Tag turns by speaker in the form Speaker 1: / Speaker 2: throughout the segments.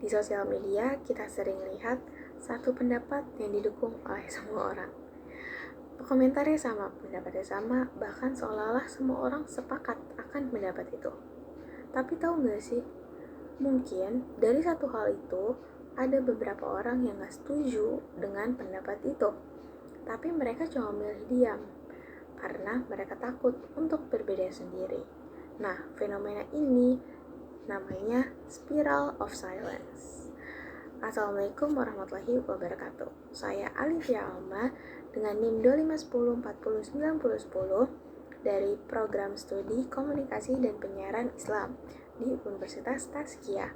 Speaker 1: Di sosial media, kita sering lihat satu pendapat yang didukung oleh semua orang. Komentarnya sama, pendapatnya sama, bahkan seolah-olah semua orang sepakat akan pendapat itu. Tapi tahu nggak sih, mungkin dari satu hal itu, ada beberapa orang yang nggak setuju dengan pendapat itu. Tapi mereka cuma milih diam, karena mereka takut untuk berbeda sendiri. Nah, fenomena ini namanya spiral of silence. Assalamualaikum warahmatullahi wabarakatuh. Saya Alivia Alma dengan NIM 2510409010 dari program studi komunikasi dan penyiaran Islam di Universitas Taskia.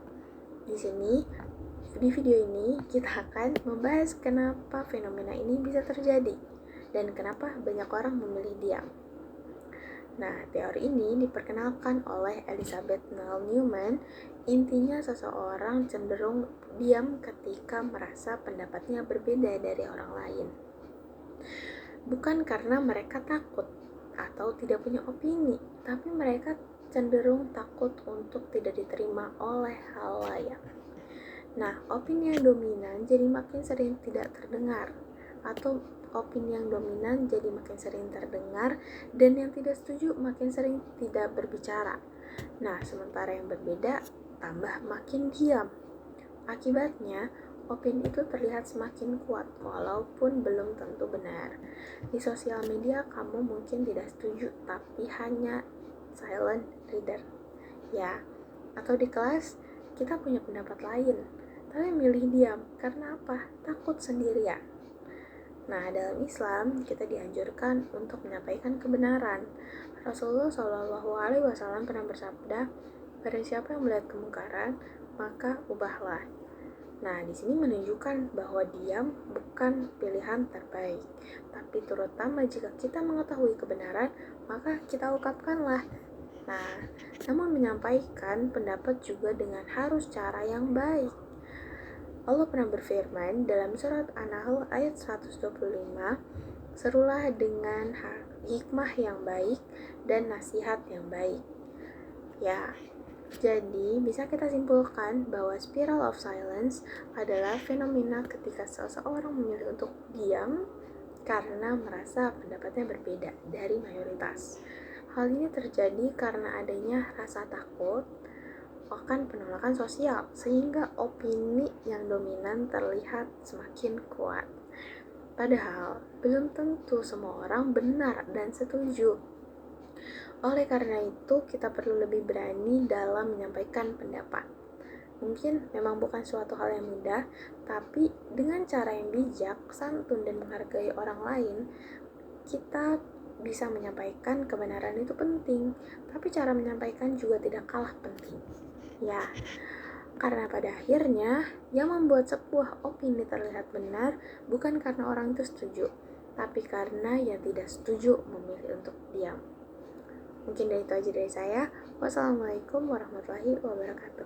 Speaker 1: Di video ini kita akan membahas kenapa fenomena ini bisa terjadi dan kenapa banyak orang memilih diam. Nah, teori ini diperkenalkan oleh Elizabeth Nell Newman. Intinya seseorang cenderung diam ketika merasa pendapatnya berbeda dari orang lain. Bukan karena mereka takut atau tidak punya opini, tapi mereka cenderung takut untuk tidak diterima oleh halayak. Nah, opini yang dominan jadi makin sering tidak terdengar, atau opini yang dominan jadi makin sering terdengar, dan yang tidak setuju makin sering tidak berbicara. Nah, sementara yang berbeda tambah makin diam. Akibatnya, opini itu terlihat semakin kuat walaupun belum tentu benar. Di sosial media kamu mungkin tidak setuju, tapi hanya silent reader. Ya, atau di kelas kita punya pendapat lain, tapi milih diam. Karena apa? Takut sendirian. Nah, dalam Islam kita dianjurkan untuk menyampaikan kebenaran. Rasulullah SAW pernah bersabda, "Barang siapa yang melihat kemungkaran, maka ubahlah." Nah, di sini menunjukkan bahwa diam bukan pilihan terbaik, tapi terutama jika kita mengetahui kebenaran, maka kita ungkapkanlah. Nah, namun menyampaikan pendapat juga dengan harus cara yang baik. Allah pernah berfirman dalam surat An-Nahl ayat 125, "Serulah dengan hikmah yang baik dan nasihat yang baik." Ya, jadi bisa kita simpulkan bahwa spiral of silence adalah fenomena ketika seseorang memilih untuk diam karena merasa pendapatnya berbeda dari mayoritas. Hal ini terjadi karena adanya rasa takut akan penolakan sosial, sehingga opini yang dominan terlihat semakin kuat. Padahal, belum tentu semua orang benar dan setuju. Oleh karena itu, kita perlu lebih berani dalam menyampaikan pendapat. Mungkin memang bukan suatu hal yang mudah, tapi dengan cara yang bijak, santun, dan menghargai orang lain, kita bisa menyampaikan kebenaran itu penting, tapi cara menyampaikan juga tidak kalah penting. Ya, karena pada akhirnya yang membuat sebuah opini terlihat benar bukan karena orang itu setuju, tapi karena yang tidak setuju memilih untuk diam. Mungkin itu aja dari saya. Wassalamualaikum warahmatullahi wabarakatuh.